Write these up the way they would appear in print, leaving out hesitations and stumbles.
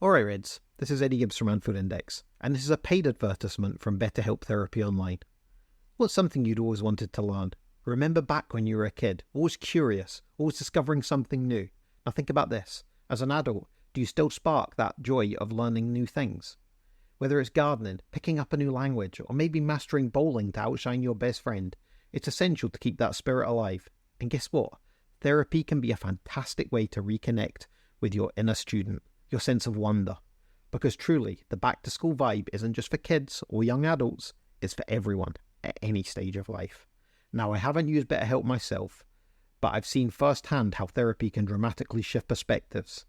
Alright Reds, this is Eddie Gibbs from Anfield Index, and this is a paid advertisement from BetterHelp Therapy Online. What's something you'd always wanted to learn? Remember back when you were a kid, always curious, always discovering something new. Now think about this, as an adult, do you still spark that joy of learning new things? Whether it's gardening, picking up a new language, or maybe mastering bowling to outshine your best friend, it's essential to keep that spirit alive. And guess what? Therapy can be a fantastic way to reconnect with your inner student, your sense of wonder. Because truly, the back-to-school vibe isn't just for kids or young adults, it's for everyone at any stage of life. Now, I haven't used BetterHelp myself, but I've seen firsthand how therapy can dramatically shift perspectives.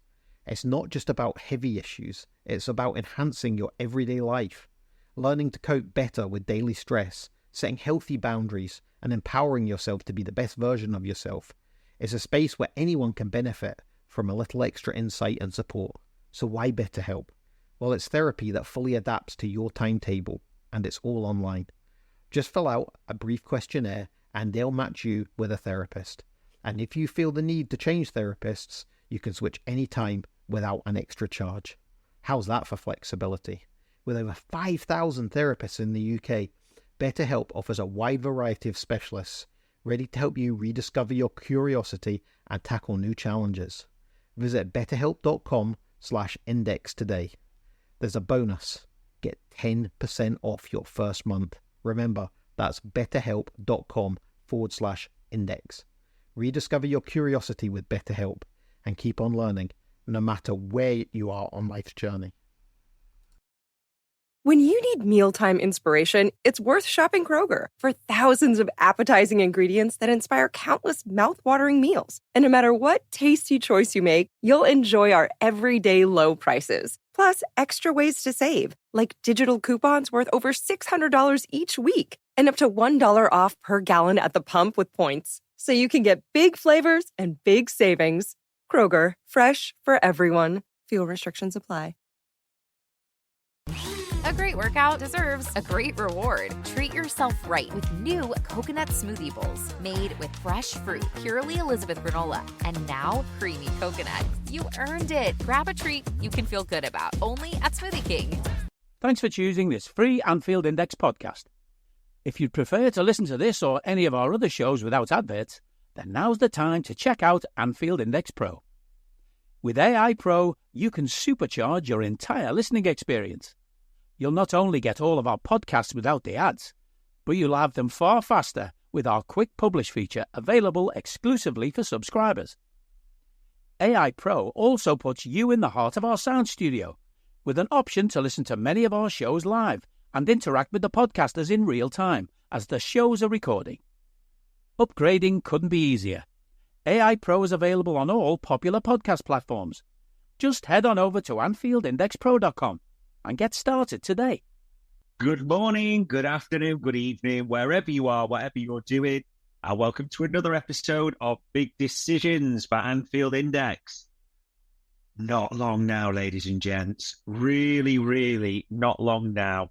It's not just about heavy issues, it's about enhancing your everyday life, learning to cope better with daily stress, setting healthy boundaries, and empowering yourself to be the best version of yourself. It's a space where anyone can benefit from a little extra insight and support. So why BetterHelp? Well, it's therapy that fully adapts to your timetable, and it's all online. Just fill out a brief questionnaire, and they'll match you with a therapist. And if you feel the need to change therapists, you can switch anytime without an extra charge. How's that for flexibility? With over 5,000 therapists in the UK, BetterHelp offers a wide variety of specialists, ready to help you rediscover your curiosity and tackle new challenges. Visit betterhelp.com/index today. There's a bonus. Get 10% off your first month. Remember, that's betterhelp.com/index. Rediscover your curiosity with BetterHelp and keep on learning, no matter where you are on life's journey. When you need mealtime inspiration, it's worth shopping Kroger for thousands of appetizing ingredients that inspire countless mouth-watering meals. And no matter what tasty choice you make, you'll enjoy our everyday low prices. Plus, extra ways to save, like digital coupons worth over $600 each week and up to $1 off per gallon at the pump with points. So you can get big flavors and big savings. Kroger, fresh for everyone. Fuel restrictions apply. A great workout deserves a great reward. Treat yourself right with new coconut smoothie bowls made with fresh fruit, purely Elizabeth granola, and now creamy coconut. You earned it. Grab a treat you can feel good about, only at Smoothie King. Thanks for choosing this free Anfield Index podcast. If you'd prefer to listen to this or any of our other shows without adverts, then now's the time to check out Anfield Index Pro. With AI Pro, you can supercharge your entire listening experience. You'll not only get all of our podcasts without the ads, but you'll have them far faster with our Quick Publish feature available exclusively for subscribers. AI Pro also puts you in the heart of our sound studio, with an option to listen to many of our shows live and interact with the podcasters in real time as the shows are recording. Upgrading couldn't be easier. AI Pro is available on all popular podcast platforms. Just head on over to AnfieldIndexPro.com and get started today. Good morning, good afternoon, good evening, wherever you are, whatever you're doing, and welcome to another episode of Big Decisions by Anfield Index. Not long now, ladies and gents. Really not long now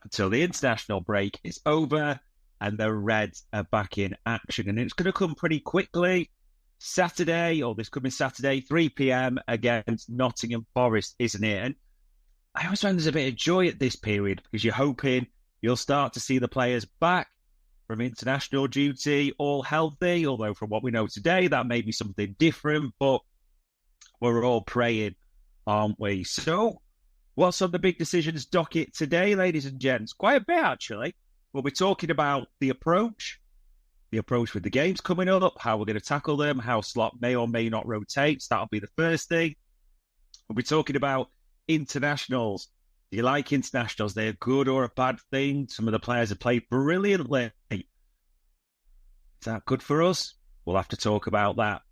until the international break is over and the Reds are back in action. And it's going to come pretty quickly. Saturday, or this coming Saturday, 3 p.m. against Nottingham Forest, isn't it? And I always find there's a bit of joy at this period because you're hoping you'll start to see the players back from international duty, all healthy, although from what we know today, that may be something different, but we're all praying, aren't we? So, what's on the Big Decisions docket today, ladies and gents? Quite a bit, actually. We'll be talking about the approach with the games coming up, how we're going to tackle them, how slot may or may not rotate. That'll be the first thing. We'll be talking about internationals. Do you like internationals? They're a good or a bad thing. Some of the players have played brilliantly. Is that good for us? We'll have to talk about that.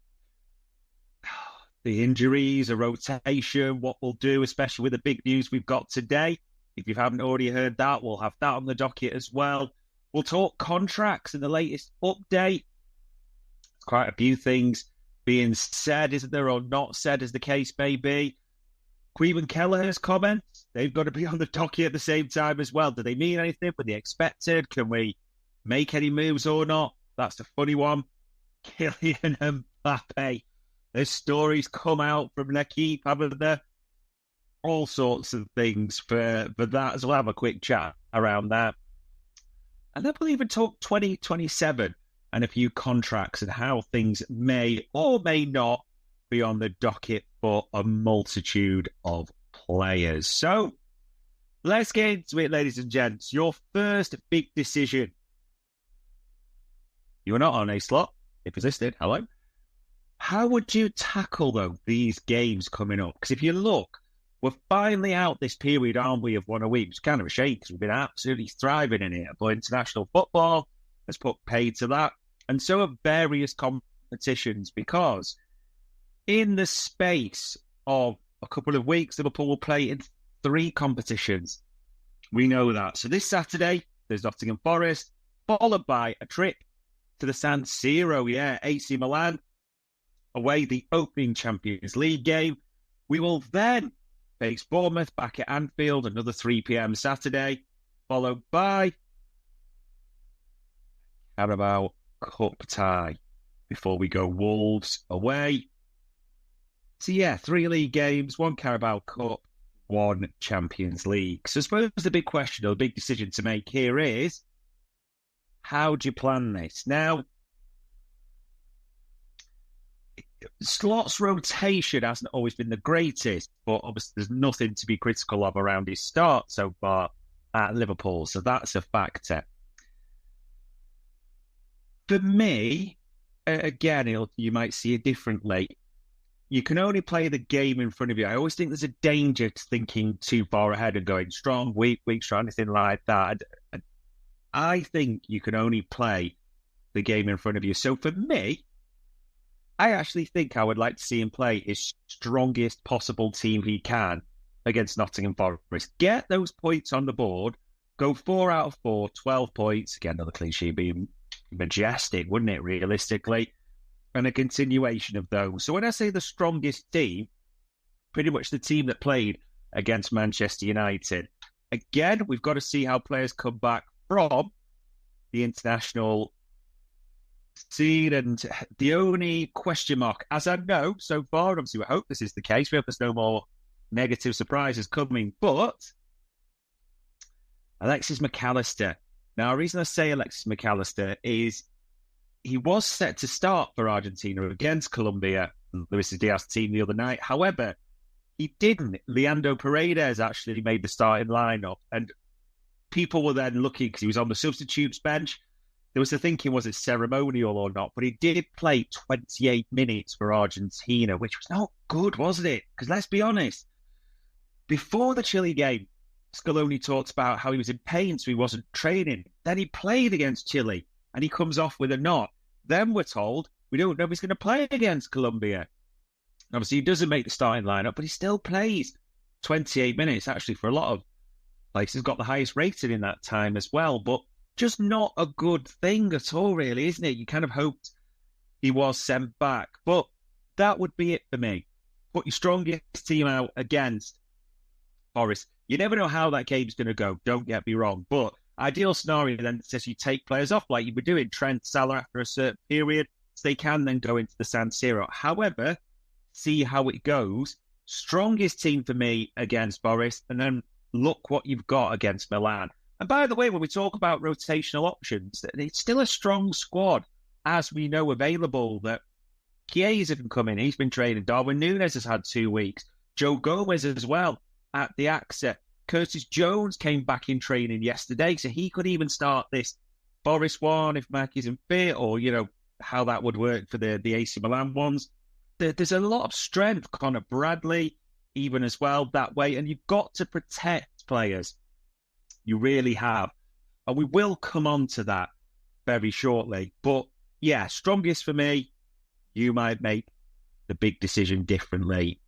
The injuries, a rotation, what we'll do, especially with the big news we've got today. If you haven't already heard that, we'll have that on the docket as well. We'll talk contracts and the latest update. Quite a few things being said, isn't there, or not said, as the case may be. Queen Kelleher's comments, they've got to be on the docket at the same time as well. Do they mean anything? Were they expected? Can we make any moves or not? That's the funny one. Kylian Mbappe. There's stories come out from L'Equipe, haven't there? all sorts of things for that. So we'll have a quick chat around that. And then we'll even talk 2027 and a few contracts and how things may or may not be on the docket for a multitude of players. So let's get into it, ladies and gents. Your first big decision. You are not on a slot. If you listed, hello. How would you tackle, though, these games coming up? Because if you look, we're finally out this period, aren't we, of 1 a week. It's kind of a shame because we've been absolutely thriving in it. But international football has put paid to that. And so have various competitions, because in the space of a couple of weeks, Liverpool will play in 3 competitions. We know that. So this Saturday, there's Nottingham Forest, followed by a trip to the San Siro, AC Milan, away the opening Champions League game. We will then face Bournemouth back at Anfield, another 3 p.m. Saturday, followed by Carabao Cup tie before we go Wolves away. So 3 league games, 1 Carabao Cup, 1 Champions League. So I suppose the big question or the big decision to make here is, how do you plan this? Now, Slot's rotation hasn't always been the greatest, but obviously there's nothing to be critical of around his start so far at Liverpool, so that's a factor. For me, again, you might see it differently. You can only play the game in front of you. I always think there's a danger to thinking too far ahead and going strong, weak, strong, anything like that. I think you can only play the game in front of you. So for me, I actually think I would like to see him play his strongest possible team he can against Nottingham Forest. Get those points on the board, go 4 out of 4, 12 points. Again, another clean sheet being majestic, wouldn't it, realistically? And a continuation of those. So when I say the strongest team, pretty much the team that played against Manchester United. Again, we've got to see how players come back from the international scene, and the only question mark, as I know so far, and obviously we hope this is the case, we hope there's no more negative surprises coming, but Alexis McAllister. Now, the reason I say Alexis McAllister is he was set to start for Argentina against Colombia, Luis Diaz's team, the other night. However, he didn't. Leandro Paredes actually made the starting lineup, and people were then looking because he was on the substitutes bench. There was the thinking, was it ceremonial or not? But he did play 28 minutes for Argentina, which was not good, wasn't it? Because let's be honest, before the Chile game, Scaloni talked about how he was in pain, so he wasn't training. Then he played against Chile, and he comes off with a knock. Then we're told we don't know if he's going to play against Colombia. Obviously, he doesn't make the starting lineup, but he still plays 28 minutes. Actually, for a lot of places, got the highest rating in that time as well. But just not a good thing at all, really, isn't it? You kind of hoped he was sent back. But that would be it for me. Put your strongest team out against Forest. You never know how that game's going to go, don't get me wrong. But ideal scenario then says you take players off like you were doing, Trent, Salah, after a certain period, so they can then go into the San Siro. However, see how it goes. Strongest team for me against Forest, and then look what you've got against Milan. And by the way, when we talk about rotational options, it's still a strong squad, as we know, available. That Chiesa can come in. He's been training. Darwin Núñez has had 2 weeks. Joe Gomez as well at the AXA. Curtis Jones came back in training yesterday, so he could even start this Forest one if Mac isn't fit, or, you know, how that would work for the AC Milan ones. There's a lot of strength. Connor Bradley, even as well, that way. And you've got to protect players. You really have. And we will come on to that very shortly. But yeah, strongest for me. You might make the big decision differently.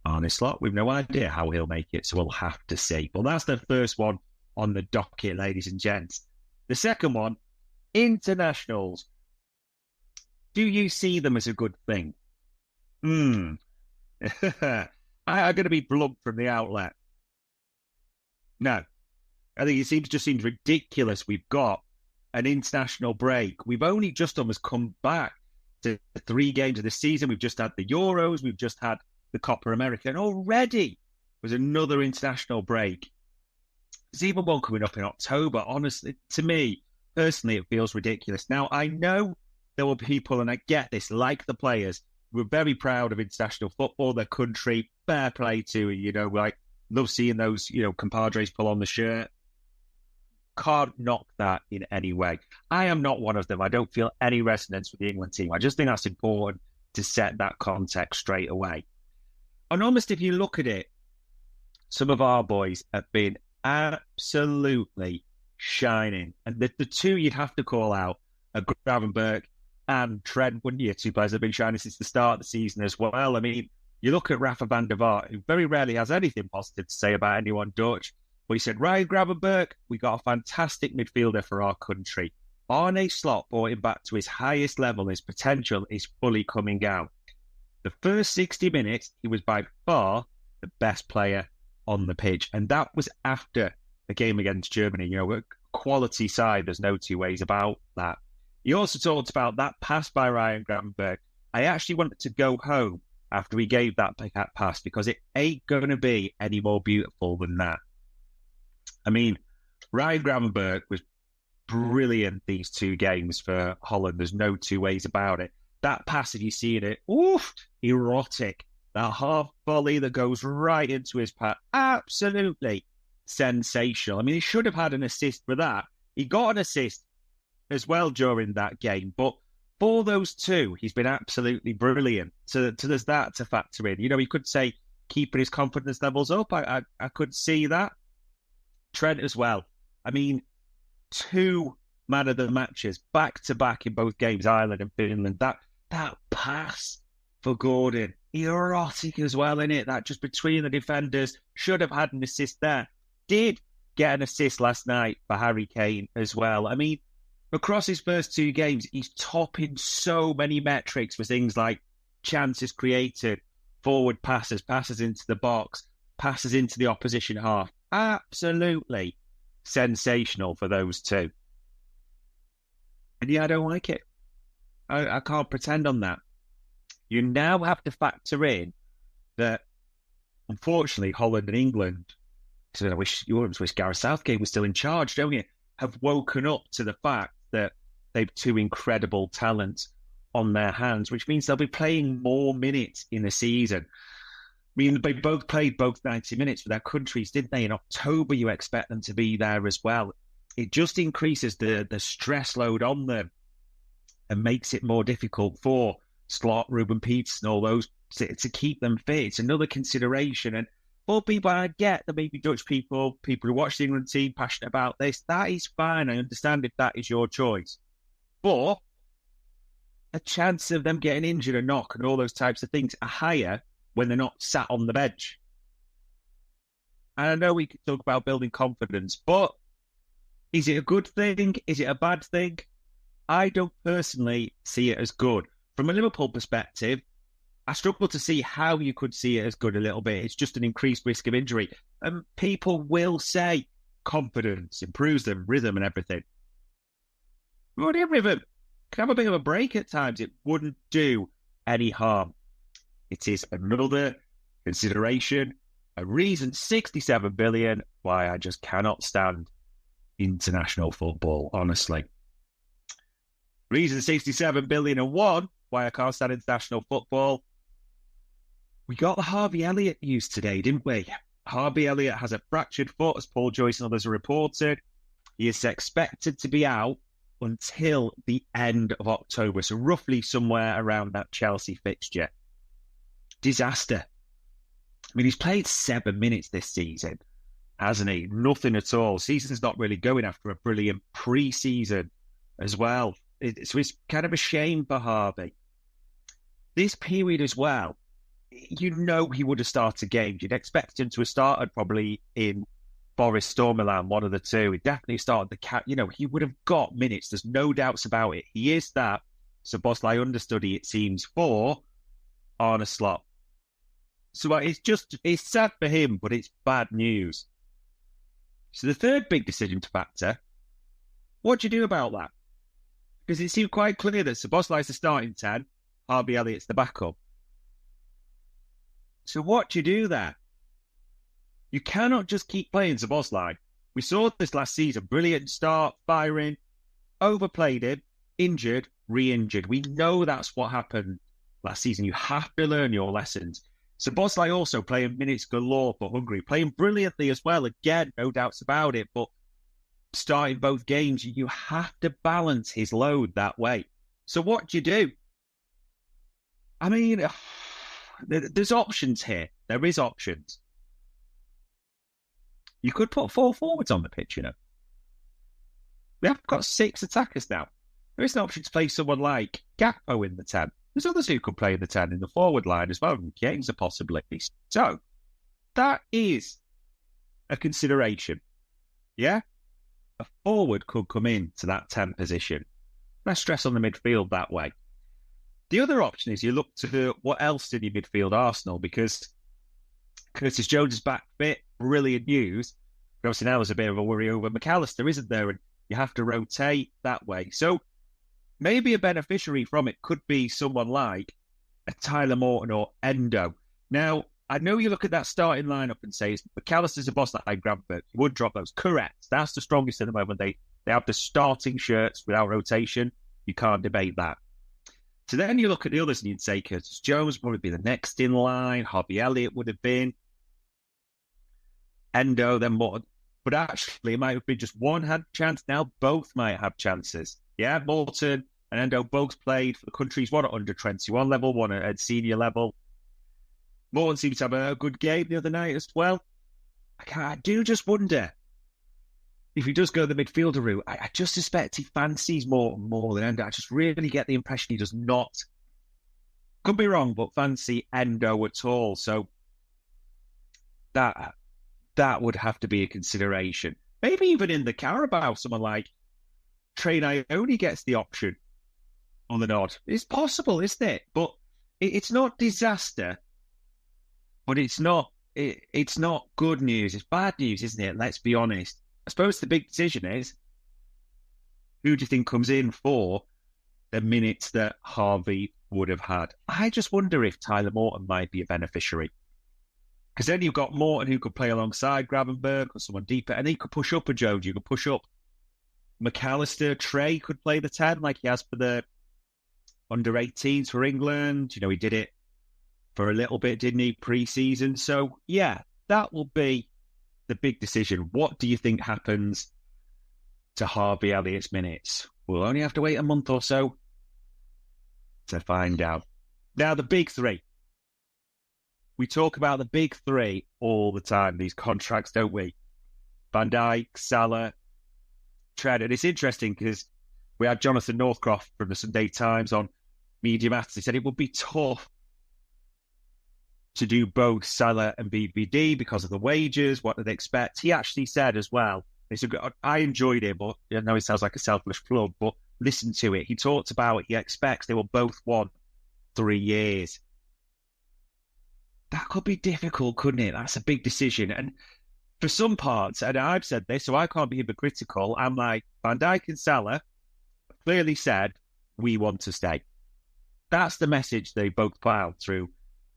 Arne Slot, we've no idea how he'll make it, so we'll have to see. Well, that's the first one on the docket, ladies and gents. The second one, internationals. Do you see them as a good thing? I'm going to be blunt from the outlet. No. I think it just seems ridiculous. We've got an international break. We've only just almost come back to 3 games of the season. We've just had the Euros. We've just had the Copa America. And already was another international break. There's even one coming up in October. Honestly, to me, personally, it feels ridiculous. Now, I know there were people, and I get this, like the players, who were very proud of international football, their country, fair play to, like, love seeing those, compadres pull on the shirt. Can't knock that in any way. I am not one of them. I don't feel any resonance with the England team. I just think that's important to set that context straight away. And almost if you look at it, some of our boys have been absolutely shining. And the two you'd have to call out are Gravenberch and Trent, wouldn't you? Two players have been shining since the start of the season as well. I mean, you look at Rafa van der Vaart, who very rarely has anything positive to say about anyone Dutch, but he said, Ryan Gravenberch, we got a fantastic midfielder for our country. Arne Slot brought him back to his highest level. His potential is fully coming out. The first 60 minutes, he was by far the best player on the pitch. And that was after the game against Germany. A quality side, there's no two ways about that. He also talked about that pass by Ryan Gravenberch. I actually wanted to go home after he gave that pass because it ain't going to be any more beautiful than that. I mean, Ryan Gravenberch was brilliant these two games for Holland. There's no two ways about it. That pass, if you see it, erotic. That half volley that goes right into his path, absolutely sensational. I mean, he should have had an assist for that. He got an assist as well during that game, but for those two, he's been absolutely brilliant. So there's that to factor in. He could say keeping his confidence levels up. I could see that. Trent as well. I mean, 2 man of the matches back to back in both games, Ireland and Finland. That pass for Gordon, erotic as well, innit? That just between the defenders, should have had an assist there. Did get an assist last night for Harry Kane as well. I mean, across his first 2 games, he's topping so many metrics for things like chances created, forward passes into the box, passes into the opposition half. Absolutely sensational for those two. And yeah, I don't like it. I can't pretend on that. You now have to factor in that, unfortunately, Holland and England, so I wish Gareth Southgate was still in charge, don't you, have woken up to the fact that they've 2 incredible talents on their hands, which means they'll be playing more minutes in the season. I mean, they both played 90 minutes for their countries, didn't they? In October, you expect them to be there as well. It just increases the stress load on them and makes it more difficult for Slot, Ruben Peterson, all those to keep them fit. It's another consideration. And for people, I get that maybe Dutch people who watch the England team, passionate about this, that is fine. I understand if that is your choice. But a chance of them getting injured or knock and all those types of things are higher when they're not sat on the bench. And I know we could talk about building confidence, but is it a good thing? Is it a bad thing? I don't personally see it as good. From a Liverpool perspective, I struggle to see how you could see it as good a little bit. It's just an increased risk of injury. And people will say confidence improves them, rhythm and everything. Well, yeah, rhythm can have a bit of a break at times. It wouldn't do any harm. It is another consideration, a reason 67 billion why I just cannot stand international football, honestly. Reason 67 billion and one why I can't stand international football. We got the Harvey Elliott news today, didn't we? Harvey Elliott has a fractured foot, as Paul Joyce and others have reported. He is expected to be out until the end of October, so roughly somewhere around that Chelsea fixture. Disaster. I mean, he's played 7 minutes this season, hasn't he? Nothing at all. Season's not really going after a brilliant pre-season as well. So it's kind of a shame for Harvey. This period as well, he would have started games. You'd expect him to have started probably in Forest or Milan, one of the two. He definitely started the cap. He would have got minutes. There's no doubts about it. He is that Szoboszlai understudy, it seems, for Arne Slot. So it's sad for him, but it's bad news. So the third big decision to factor, what do you do about that? Because it seemed quite clear that Szoboszlai's the starting 10, Harvey Elliott's the backup. So what do you do there? You cannot just keep playing Szoboszlai. We saw this last season. Brilliant start, firing, overplayed him, injured, re-injured. We know that's what happened last season. You have to learn your lessons. Szoboszlai also playing minutes galore for Hungary, playing brilliantly as well. Again, no doubts about it, but starting both games, you have to balance his load that way. So what do you do? I mean, there's options here. There is options. You could put 4 forwards on the pitch, you know. We have got 6 attackers now. There is an option to play someone like Gakpo in the 10. There's others who could play in the 10 in the forward line as well. Games a possibility. So, that is a consideration. Yeah? A forward could come in to that 10 position. Less stress on the midfield that way. The other option is you look to what else in your midfield arsenal, because Curtis Jones is back fit. Brilliant news. But obviously now there's a bit of a worry over McAllister, isn't there? And you have to rotate that way. So maybe a beneficiary from it could be someone like a Tyler Morton or Endo. Now, I know you look at that starting lineup and say it's McAllister's a boss like Granford. You would drop those. Correct. That's the strongest at the moment. They have the starting shirts without rotation. You can't debate that. So then you look at the others and you'd say Curtis Jones would probably be the next in line. Harvey Elliott would have been. Endo, then Morton. But actually, it might have been just one had a chance. Now both might have chances. Yeah, Morton and Endo both played for the countries, one at under 21 level, one at senior level. Morton seems to have a good game the other night as well. I do just wonder if he does go the midfielder route. I just suspect he fancies Morton more than Endo. I just really get the impression he does not. Could be wrong, but fancy Endo at all. So that would have to be a consideration. Maybe even in the Carabao, someone like Trey Ione gets the option on the nod. It's possible, isn't it? But it's not disaster. But it's not good news. It's bad news, isn't it? Let's be honest. I suppose the big decision is, who do you think comes in for the minutes that Harvey would have had? I just wonder if Tyler Morton might be a beneficiary. Because then you've got Morton who could play alongside Gravenberg or someone deeper, and he could push up a Jones. You could push up McAllister. Trey could play the 10 like he has for the under-18s for England. You know, he did it for a little bit, didn't he, pre-season? So, yeah, that will be the big decision. What do you think happens to Harvey Elliott's minutes? We'll only have to wait a month or so to find out. Now, the big three. We talk about the big three all the time, these contracts, don't we? Van Dijk, Salah, Trent. And it's interesting because we had Jonathan Northcroft from the Sunday Times on Media Matters. He said it would be tough to do both Salah and BBD because of the wages, what do they expect? He actually said as well, I enjoyed it, but I know it sounds like a selfish plug, but listen to it. He talked about he expects they will both want 3 years. That could be difficult, couldn't it? That's a big decision. And for some parts, and I've said this, so I can't be hypocritical, I'm like, Van Dijk and Salah clearly said, we want to stay. That's the message they both put out through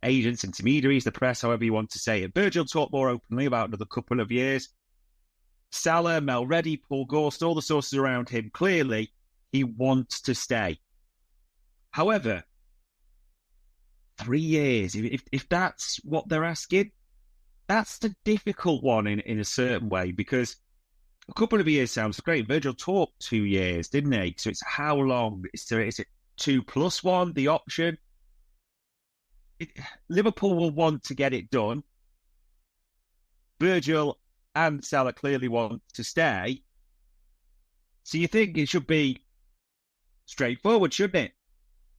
agents, intermediaries, the press, however you want to say it. Virgil talked more openly about another couple of years. Salah, Mel Reddy, Paul Gorst, all the sources around him, clearly he wants to stay. However, 3 years, if that's what they're asking, that's the difficult one in a certain way, because a couple of years sounds great. Virgil talked 2 years, didn't he? So it's how long? Is it 2+1, the option? Liverpool will want to get it done. Virgil and Salah clearly want to stay. So you think it should be straightforward, shouldn't it?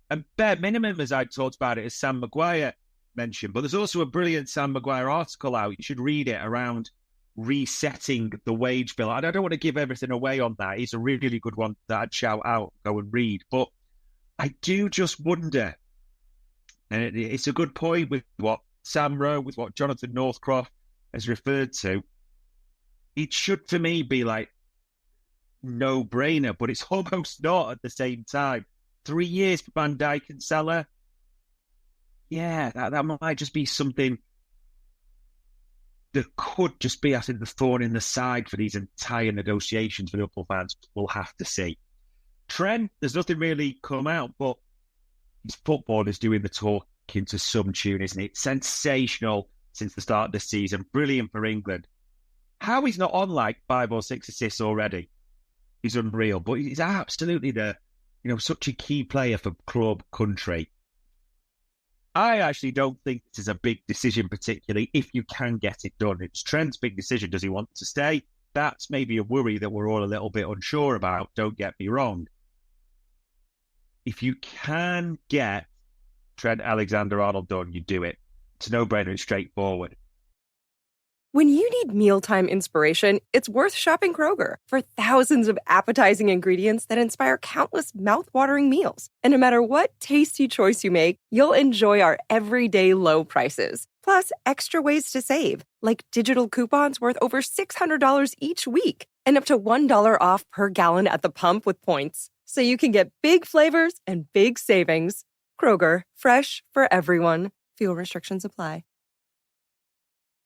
And bare minimum, as I talked about it, as Sam Maguire mentioned. But there's also a brilliant Sam Maguire article out. You should read it around resetting the wage bill. And I don't want to give everything away on that. It's a really, really good one that I'd shout out, go and read. But I do just wonder, and it's a good point with what Sam wrote, with what Jonathan Northcroft has referred to. It should, for me, be like no-brainer, but it's almost not at the same time. 3 years for Van Dijk and Salah. Yeah, that might just be something there could just be, I think, the thorn in the side for these entire negotiations for Liverpool fans. We'll have to see. Trent, there's nothing really come out, but his football is doing the talking to some tune, isn't it? Sensational since the start of the season. Brilliant for England. How he's not on like 5 or 6 assists already is unreal, but he's absolutely such a key player for club, country. I actually don't think this is a big decision, particularly if you can get it done. It's Trent's big decision. Does he want to stay? That's maybe a worry that we're all a little bit unsure about. Don't get me wrong. If you can get Trent Alexander-Arnold done, you do it. It's a no-brainer. It's straightforward. When you need mealtime inspiration, it's worth shopping Kroger for thousands of appetizing ingredients that inspire countless mouth-watering meals. And no matter what tasty choice you make, you'll enjoy our everyday low prices. Plus, extra ways to save, like digital coupons worth over $600 each week and up to $1 off per gallon at the pump with points. So you can get big flavors and big savings. Kroger, fresh for everyone. Fuel restrictions apply.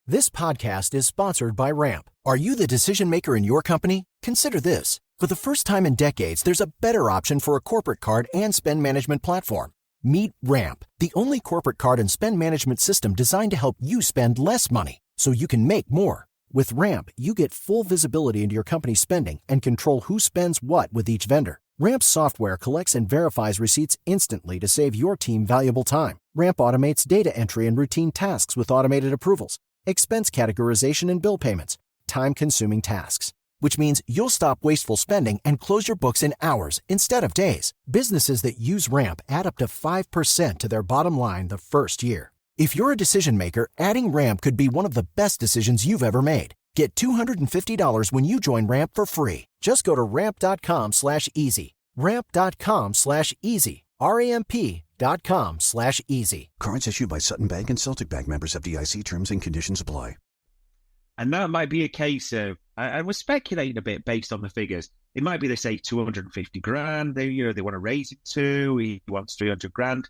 This podcast is sponsored by Ramp. Are you the decision maker in your company? Consider this. For the first time in decades, there's a better option for a corporate card and spend management platform. Meet Ramp, the only corporate card and spend management system designed to help you spend less money so you can make more. With Ramp, you get full visibility into your company's spending and control who spends what with each vendor. Ramp's software collects and verifies receipts instantly to save your team valuable time. Ramp automates data entry and routine tasks with automated approvals, expense categorization and bill payments, time-consuming tasks. Which means you'll stop wasteful spending and close your books in hours instead of days. Businesses that use Ramp add up to 5% to their bottom line the first year. If you're a decision maker, adding Ramp could be one of the best decisions you've ever made. Get $250 when you join Ramp for free. Just go to ramp.com/easy. Ramp.com/easy. RAMP.com/easy. Cards issued by Sutton Bank and Celtic Bank, members of FDIC. Terms and conditions apply. And that might be a case of, and we're speculating a bit based on the figures. It might be they say 250 grand. They want to raise it to. He wants 300 grand.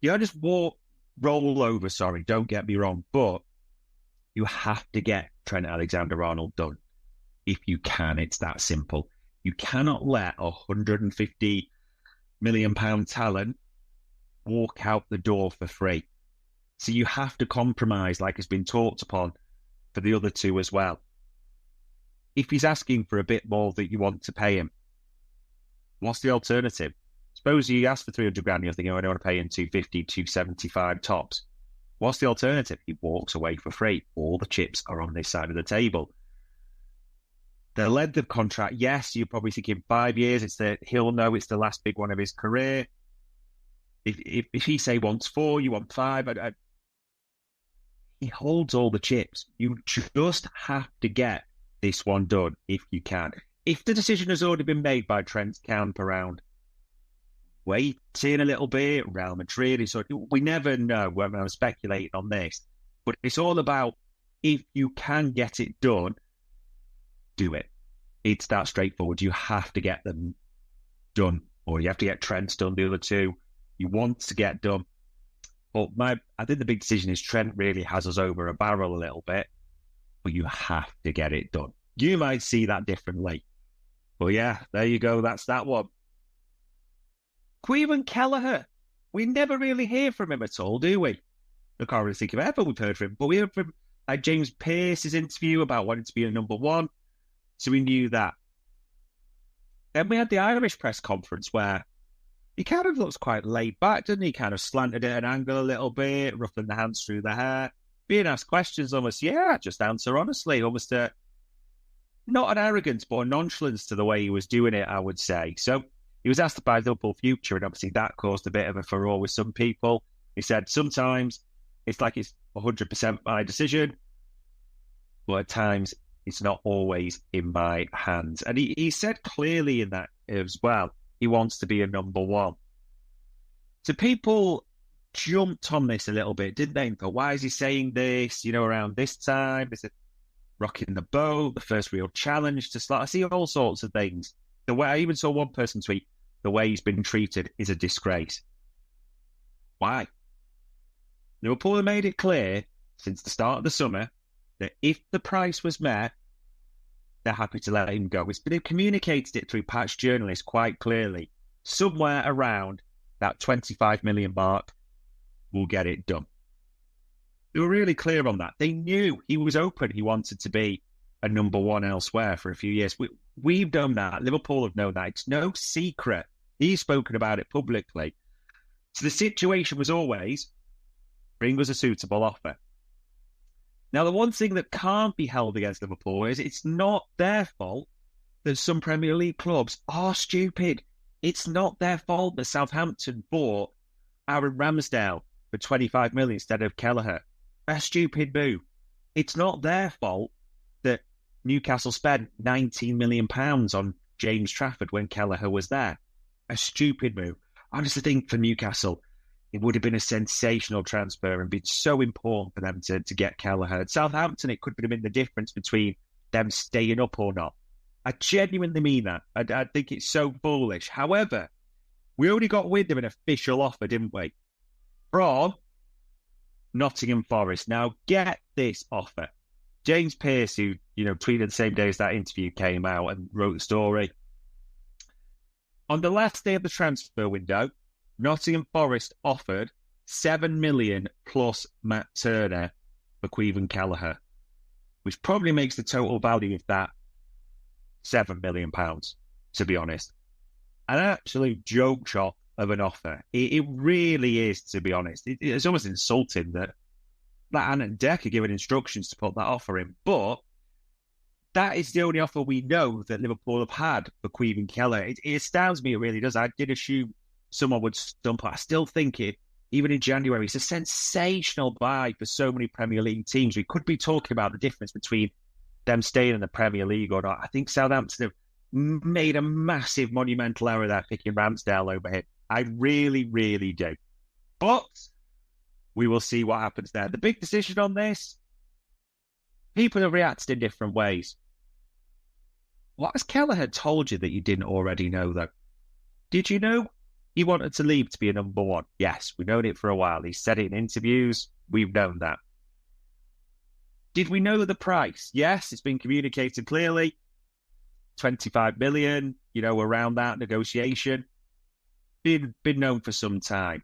You just roll over. Sorry, don't get me wrong, but you have to get Trent Alexander-Arnold done if you can. It's that simple. You cannot let a £150 million talent walk out the door for free. So you have to compromise, like it's been talked upon for the other two as well. If he's asking for a bit more that you want to pay him, what's the alternative? Suppose you ask for 300 grand, you're thinking, I don't want to pay him 250, 275 tops. What's the alternative? He walks away for free. All the chips are on this side of the table. The length of contract, yes, you're probably thinking 5 years. He'll know it's the last big one of his career. If he say wants 4, you want 5. He holds all the chips. You just have to get this one done if you can. If the decision has already been made by Trent's camp around waiting a little bit, Real Madrid, we never know when I'm speculating on this. But it's all about if you can get it done, do it. It's that straightforward. You have to get them done, or you have to get Trent's done, the other two. You want to get done. But I think the big decision is Trent really has us over a barrel a little bit, but you have to get it done. You might see that differently. But yeah, there you go. That's that one. Queven Kelleher. We never really hear from him at all, do we? I can't really think of ever we've heard from him. But we heard from James Pearce's interview about wanting to be a number one. So we knew that. Then we had the Irish press conference where he kind of looks quite laid back, doesn't he? Kind of slanted at an angle a little bit, ruffling the hands through the hair, being asked questions almost, just answer honestly, almost not an arrogance, but a nonchalance to the way he was doing it, I would say. So he was asked about Liverpool future, and obviously that caused a bit of a furore with some people. He said, sometimes it's like it's 100% my decision, but at times it's not always in my hands. And he said clearly in that as well, he wants to be a number one. So people jumped on this a little bit, didn't they? But why is he saying this, around this time? Is it rocking the boat, the first real challenge to start? I see all sorts of things. The way I even saw one person tweet, the way he's been treated is a disgrace. Why? Liverpool have made it clear since the start of the summer, that if the price was met, they're happy to let him go. They've communicated it through patch journalists quite clearly. Somewhere around that 25 million mark, we'll get it done. They were really clear on that. They knew he was open. He wanted to be a number one elsewhere for a few years. We've done that. Liverpool have known that. It's no secret. He's spoken about it publicly. So the situation was always, bring us a suitable offer. Now, the one thing that can't be held against Liverpool is it's not their fault that some Premier League clubs are stupid. It's not their fault that Southampton bought Aaron Ramsdale for 25 million instead of Kelleher. A stupid move. It's not their fault that Newcastle spent £19 million on James Trafford when Kelleher was there. A stupid move. I just think for Newcastle, it would have been a sensational transfer and been so important for them to get Kelleher. At Southampton, it could have been the difference between them staying up or not. I genuinely mean that. I think it's so foolish. However, we only got wind of an official offer, didn't we? From Nottingham Forest. Now, get this offer. James Pearce, who tweeted the same day as that interview came out and wrote the story. On the last day of the transfer window, Nottingham Forest offered 7 million plus Matt Turner for Caoimhin Kelleher, which probably makes the total value of that £7 million, to be honest. An absolute joke shop of an offer. It really is, to be honest. It's almost insulting that Ant and Deck are given instructions to put that offer in. But that is the only offer we know that Liverpool have had for Caoimhin Kelleher. It astounds me, it really does. I did assume someone would stump it. I still think it, even in January, it's a sensational buy for so many Premier League teams. We could be talking about the difference between them staying in the Premier League or not. I think Southampton have made a massive monumental error there picking Ramsdale over him. I really, really do. But we will see what happens there. The big decision on this, people have reacted in different ways. What has Kelleher told you that you didn't already know, though? Did you know he wanted to leave to be a number one? Yes, we've known it for a while. He said it in interviews. We've known that. Did we know the price? Yes, it's been communicated clearly. 25 million, around that negotiation. Been known for some time.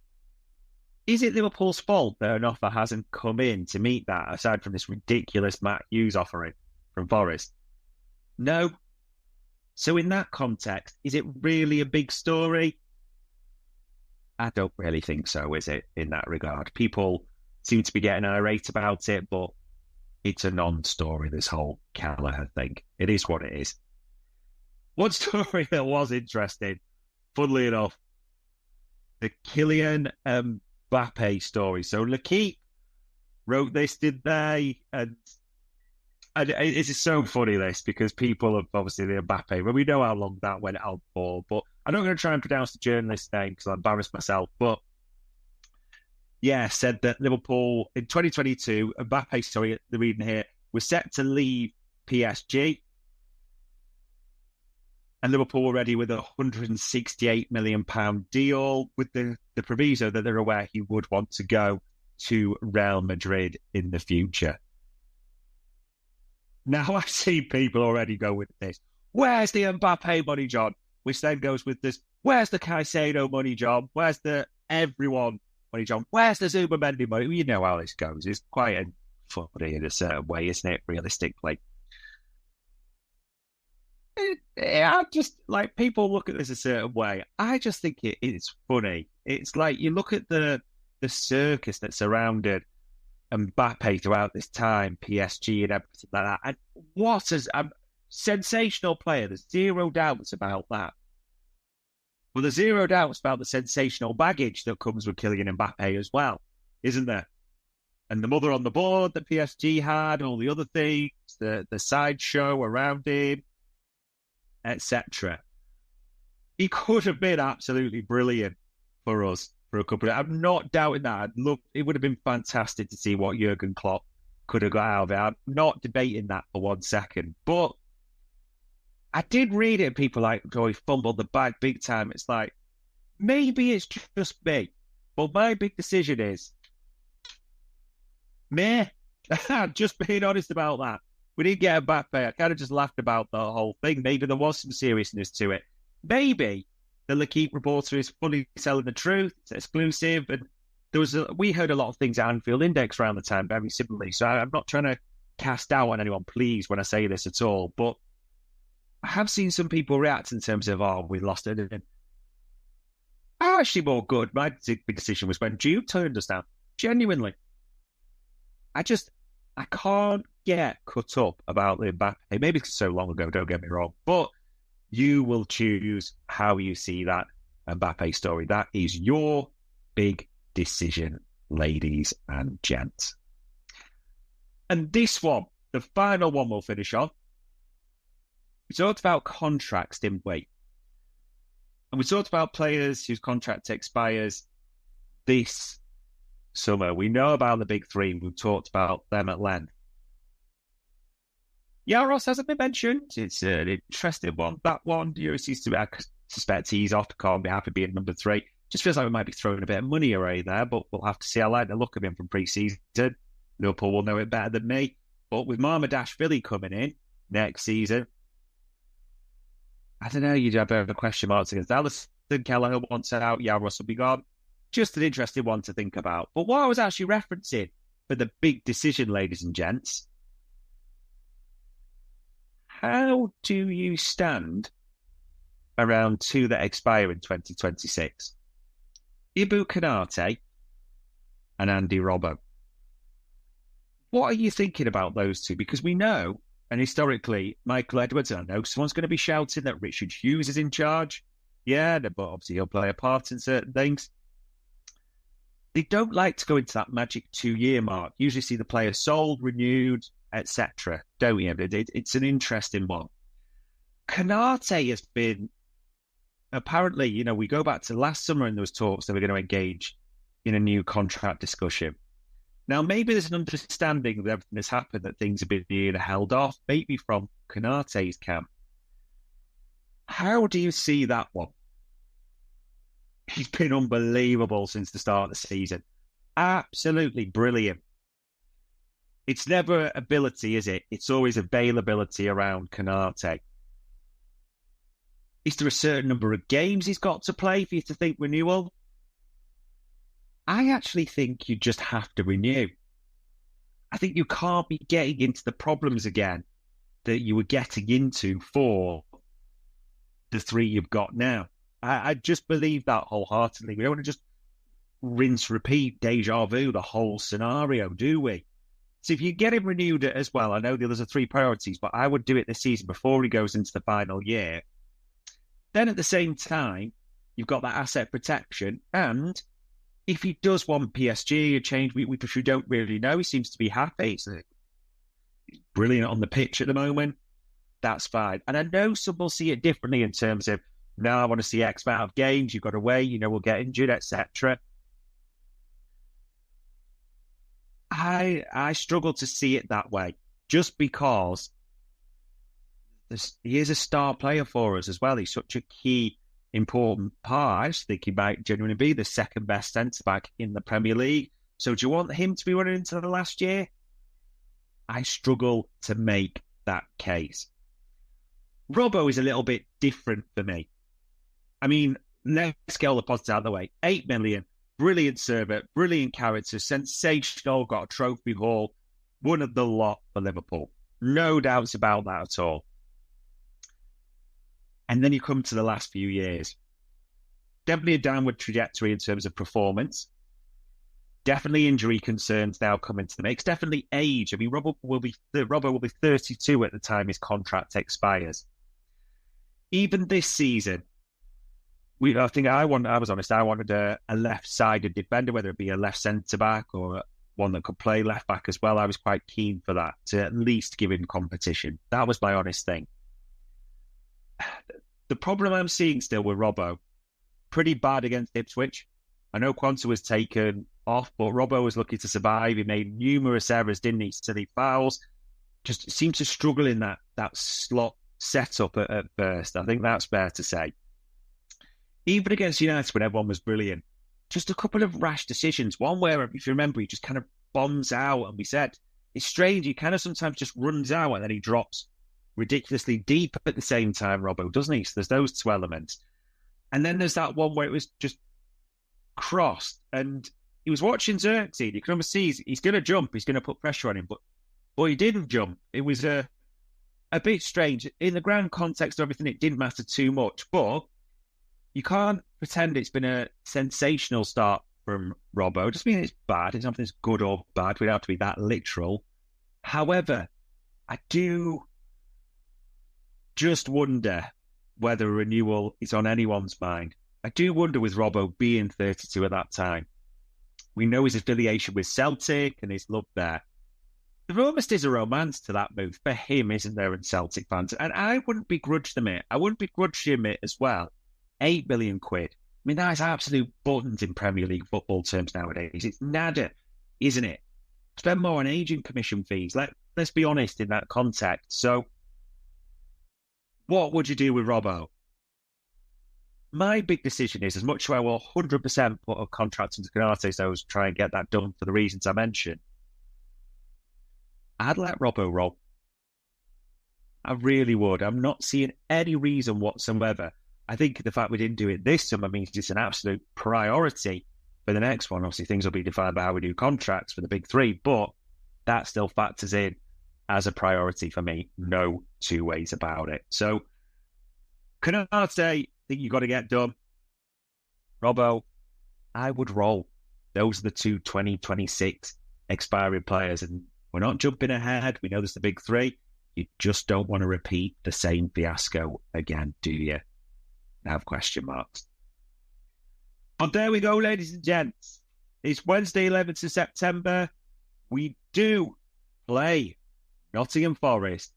Is it Liverpool's fault that an offer hasn't come in to meet that, aside from this ridiculous Matt Hughes offering from Forest? No. So in that context, is it really a big story? I don't really think so, is it, in that regard? People seem to be getting irate about it, but it's a non-story, this whole Kelleher thing. It is what it is. One story that was interesting, funnily enough, the Kylian Mbappe story. So L'Equipe wrote this, did they? And it's so funny, this, because people have obviously the Mbappe, but we know how long that went out for. But I'm not going to try and pronounce the journalist's name because I embarrass myself. But yeah, said that Liverpool in 2022, Mbappe, sorry, the reading here, was set to leave PSG. And Liverpool were ready with a £168 million deal with the proviso that they're aware he would want to go to Real Madrid in the future. Now, I've seen people already go with this. Where's the Mbappe money, John? Which then goes with this, where's the Caicedo money, John? Where's the everyone money, John? Where's the Zubimendi money? Well, you know how this goes. It's quite funny in a certain way, isn't it, realistically? I just, like, people look at this a certain way. I just think it's funny. It's like you look at the circus that surrounded Mbappe throughout this time, PSG and everything like that. And what a sensational player. There's zero doubts about that. Well, there's zero doubts about the sensational baggage that comes with Kylian Mbappe as well, isn't there? And the mother on the board that PSG had, all the other things, the sideshow around him, etc. He could have been absolutely brilliant for us for a couple of... I'm not doubting that. It would have been fantastic to see what Jurgen Klopp could have got out of it. I'm not debating that for 1 second. But I did read it, people like, he fumbled the bag big time. It's like, maybe it's just me. But my big decision is, meh. Just being honest about that. We didn't get Mbappe. I kind of just laughed about the whole thing. Maybe there was some seriousness to it. Maybe the L'Equipe reporter is fully telling the truth. It's exclusive. And we heard a lot of things at Anfield Index around the time, very similarly. So I'm not trying to cast doubt on anyone, please, when I say this at all. But I have seen some people react in terms of, we lost it. And I'm actually more good. My big decision was when Jude turned us down. Genuinely. I can't get cut up about the Mbappe. Maybe it's so long ago, don't get me wrong. But you will choose how you see that Mbappe story. That is your big decision, ladies and gents. And this one, the final one we'll finish on. We talked about contracts, didn't we? And we talked about players whose contract expires this summer. We know about the big three. We've talked about them at length. Yaros hasn't been mentioned. It's an interesting one. That one, seems to be, I suspect he's off. Can't be happy being number 3. Just feels like we might be throwing a bit of money away there, but we'll have to see. I like the look of him from pre-season. Liverpool will know it better than me. But with Marmadashvili coming in next season, I don't know, you'd have a bit of a question marks against Alisson. Kelleher wants out, Yaros will be gone. Just an interesting one to think about. But what I was actually referencing for the big decision, ladies and gents, how do you stand around 2 that expire in 2026? Ibu Konate and Andy Robbo. What are you thinking about those two? Because we know, and historically, Michael Edwards, and I know someone's going to be shouting that Richard Hughes is in charge. Yeah, but obviously he'll play a part in certain things. They don't like to go into that magic 2-year mark. Usually see the player sold, renewed, etc. Don't you? It's an interesting one. Konate has been, apparently, we go back to last summer and there was talks that we're going to engage in a new contract discussion. Now, maybe there's an understanding of everything that's happened that things have been being held off, maybe from Konate's camp. How do you see that one? He's been unbelievable since the start of the season. Absolutely brilliant. It's never ability, is it? It's always availability around Konate. Is there a certain number of games he's got to play for you to think renewal? I actually think you just have to renew. I think you can't be getting into the problems again that you were getting into for the 3 you've got now. I just believe that wholeheartedly. We don't want to just rinse, repeat, deja vu the whole scenario, do we? So if you get him renewed as well, I know the others are 3 priorities, but I would do it this season before he goes into the final year. Then at the same time, you've got that asset protection. And if he does want PSG, a change, which we don't really know, he seems to be happy. He's brilliant on the pitch at the moment. That's fine. And I know some will see it differently in terms of, no, I want to see X amount of games, you've got to wait, we'll get injured, etc. I struggle to see it that way, just because he is a star player for us as well. He's such a key, important part. I just think he might genuinely be the second best centre-back in the Premier League. So do you want him to be running into the last year? I struggle to make that case. Robbo is a little bit different for me. I mean, let's get all the positives out of the way. 8 million, brilliant server, brilliant character, sensational, got a trophy haul, won of the lot for Liverpool. No doubts about that at all. And then you come to the last few years. Definitely a downward trajectory in terms of performance. Definitely injury concerns now come into the mix. Definitely age. I mean, Robbo will be 32 at the time his contract expires. Even this season, I was honest, I wanted a left-sided defender, whether it be a left centre-back or one that could play left-back as well. I was quite keen for that, to at least give him competition. That was my honest thing. The problem I'm seeing still with Robbo, pretty bad against Ipswich. I know Quanta was taken off, but Robbo was lucky to survive. He made numerous errors, didn't he? Silly fouls. Just seemed to struggle in that slot setup at first. I think that's fair to say. Even against United, when everyone was brilliant, just a couple of rash decisions. One where, if you remember, he just kind of bombs out, and we said it's strange. He kind of sometimes just runs out and then he drops ridiculously deep at the same time, Robbo, doesn't he? So there's those two elements. And then there's that one where it was just crossed and he was watching Xerxes. You can almost see he's going to jump. He's going to put pressure on him. But he didn't jump. It was a bit strange. In the grand context of everything, it didn't matter too much. But you can't pretend it's been a sensational start from Robbo. It doesn't mean it's bad. It's not something that's good or bad. We don't have to be that literal. However, I do just wonder whether a renewal is on anyone's mind. I do wonder with Robbo being 32 at that time. We know his affiliation with Celtic and his love there. There almost is a romance to that move for him, isn't there, and Celtic fans? And I wouldn't begrudge them it. I wouldn't begrudge him it as well. 8 million quid. I mean, that is absolute buttons in Premier League football terms nowadays. It's nada, isn't it? Spend more on agent commission fees. Let's be honest in that context. So, what would you do with Robbo? My big decision is, as much as I will 100% put a contract into Canate, so I was trying to get that done for the reasons I mentioned, I'd let Robbo roll. I really would. I'm not seeing any reason whatsoever. I think the fact we didn't do it this summer means it's an absolute priority for the next one. Obviously, things will be defined by how we do contracts for the big three, but that still factors in as a priority for me. No two ways about it. So, Canate, think you've got to get done. Robbo, I would roll. Those are the two 2026 expiring players, and we're not jumping ahead. We know there's the big three. You just don't want to repeat the same fiasco again, do you? I have question marks. But there we go, ladies and gents. It's Wednesday, 11th of September. We do play Nottingham Forest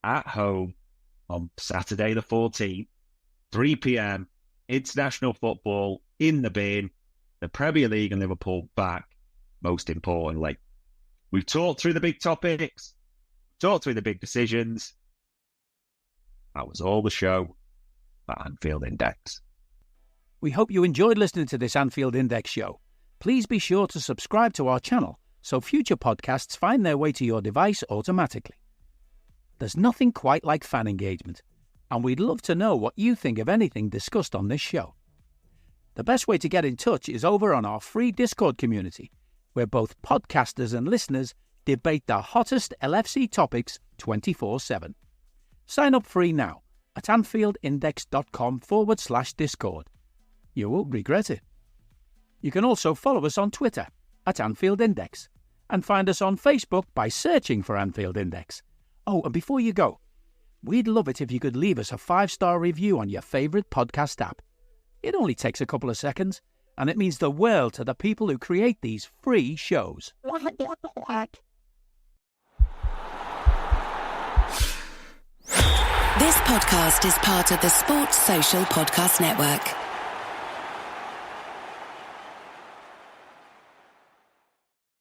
at home on Saturday the 14th, 3 p.m, international football in the bin, the Premier League and Liverpool back, most importantly. We've talked through the big topics, talked through the big decisions. That was all the show for Anfield Index. We hope you enjoyed listening to this Anfield Index show. Please be sure to subscribe to our channel so future podcasts find their way to your device automatically. There's nothing quite like fan engagement, and we'd love to know what you think of anything discussed on this show. The best way to get in touch is over on our free Discord community, where both podcasters and listeners debate the hottest LFC topics 24/7. Sign up free now at AnfieldIndex.com/Discord. You won't regret it. You can also follow us on Twitter at Anfield Index and find us on Facebook by searching for Anfield Index. Oh, and before you go, we'd love it if you could leave us a 5-star review on your favourite podcast app. It only takes a couple of seconds, and it means the world to the people who create these free shows. This podcast is part of the Sports Social Podcast Network.